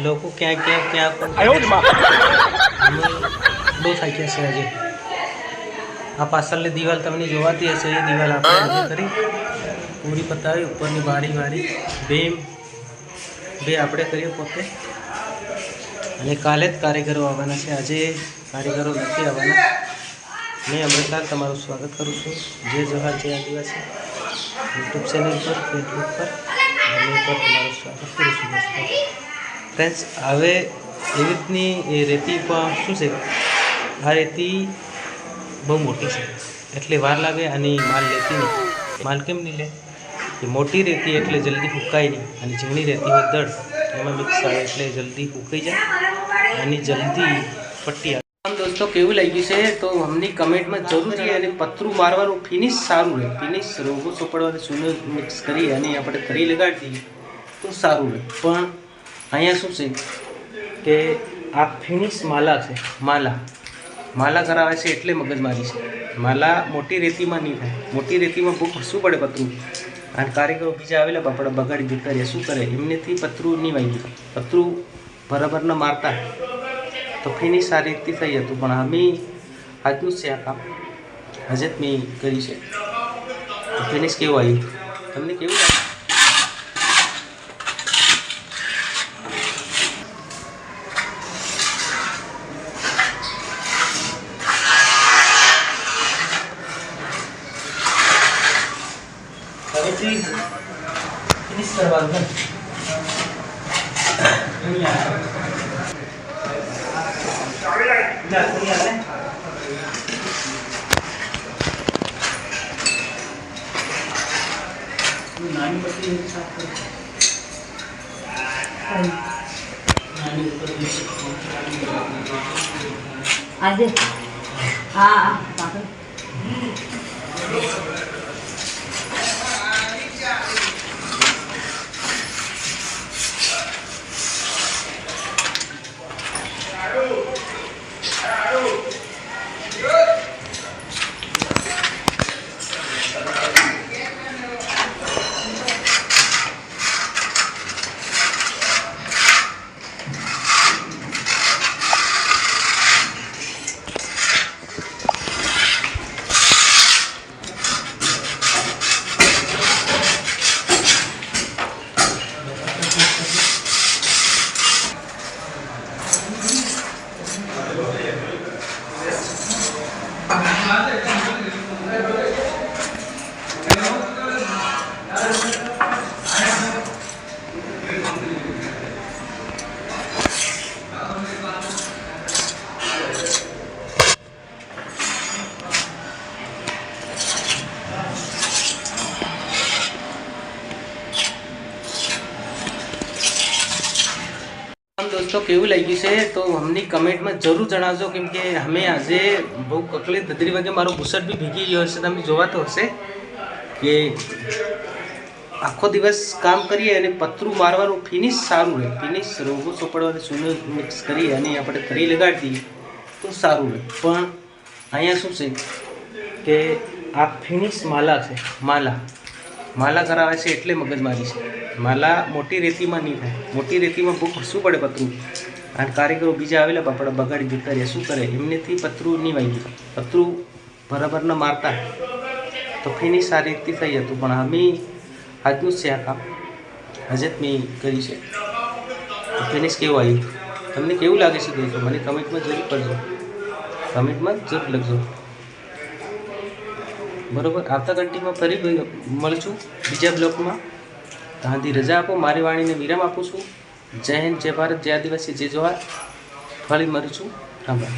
લોકો ક્યાં ક્યાં ક્યાં પણ બહુ થાક્યા છે આજે. આ પાછળની દિવાલ તમને જોવાતી હશે, એ દિવાલ આપણે આજે કરી પૂરી પતાવી. ઉપરની વારી બે આપણે કરીએ પોતે. અને કાલે જ કારીગરો આવવાના છે, આજે કારીગરો નથી આવવાના. મેં અમૃતાલ તમારું સ્વાગત કરું છું. જય જવાહર જય આદિવાસી યુટ્યુબ ચેનલ પર, ફેસબુક પર અને પર તમારું સ્વાગત કરું છું દોસ્તો. ફ્રેન્ડ્સ, હવે એવી રીતની એ રેતી પણ શું છે, આ રેતી બહુ મોટી છે એટલે વાર લાગે અને માલ લેતી નહીં. માલ કેમ નહીં લે? એ મોટી રેતી એટલે જલ્દી ફૂંકાય નહીં, અને ઝીણી રેતી હોય દળ એમાં મિક્સ આવે એટલે જલ્દી ફૂંકાઈ જાય અને જલ્દી પટ્ટી આવે. દોસ્તો, કેવું લાગ્યું છે તો અમને કમેન્ટમાં જરૂર છે. અને પતરું મારવાનું ફિનિશ સારું રહે. ફિનિશ રોગો ચોપડવાનું ચૂનો મિક્સ કરી અને આપણે તરી લગાડી દઈએ તો સારું રહે. પણ અહીંયા શું છે કે આ ફિનિશ માલા છે. માલા કરાવે છે એટલે મગજમારી છે. માલા મોટી રેતીમાં નહીં થાય. મોટી રેતીમાં બહુ ખસવું પડે પતરું. અને કારીગરો બીજા આવેલા બાપડા બગાડી જતા રહ્યા. શું કરે? એમનેથી પતરું નહીં વાગ્યું. પતરું બરાબર ન મારતા તો ફિનિશ આ રીતથી થઈ હતું. પણ અમે આજનું જ છે આ કામ, આજે જ મેં કરી છે. ફિનિશ કેવું આવ્યું તમને કેવું લાગે? હવેથી ફિનિશ કરવાનું છે. નાની પટ્ટી સાફ કરો. આજે હા પાછળ દોસ્તો, કેવું લાગ્યું છે તો અમને કમેન્ટમાં જરૂર જણાવજો. કેમ કે અમે આજે બહુ કકલી ધદરી વાગે મારો બુસટ બી ભીગી ગયો હશે. તમને જોવાતો હશે કે આખો દિવસ કામ કરીએ અને પતરું મારવાનું ફિનિશ સારું રહે. ફિનિશ રોગો ચોપડવાનું ચૂનો મિક્સ કરી અને આપણે તરી લગાડી દઈએ તો સારું રહે. પણ અહીંયા શું છે કે આ ફિનિશ માલા છે. માલા કરાવે છે એટલે મગજમારી છે. માલા મોટી રેતીમાં નહીં થાય. મોટી રેતીમાં બહુ ખસવું પડે પતરું. અને કારીગરો બીજા આવેલા બાપડા બગાડી જતા રહ્યા. શું કરે? એમનેથી પતરું નહીં વાગ્યું. પતરું બરાબર ન મારતા તો ફિનિશ આ રીતથી થઈ હતું. પણ અમે આજનું જ છે આ કામ, આજે જ મેં કરી છે. ફિનિશ કેવું આવ્યું તમને કેવું લાગે છે દોસ્તો? મને કમેન્ટમાં જરૂર કરજો. કમેન્ટમાં જરૂર લખજો. બરાબર, આવતા ઘંટીમાં ફરી મળશું બીજા બ્લોગમાં. ત્યાંથી રજા આપો. મારી વાણીને વિરામ આપું છું. જય હિન્દ, જય ભારત, જય આદિવાસી, જય જવાહર. ફરી મળીશું. રામ રામ.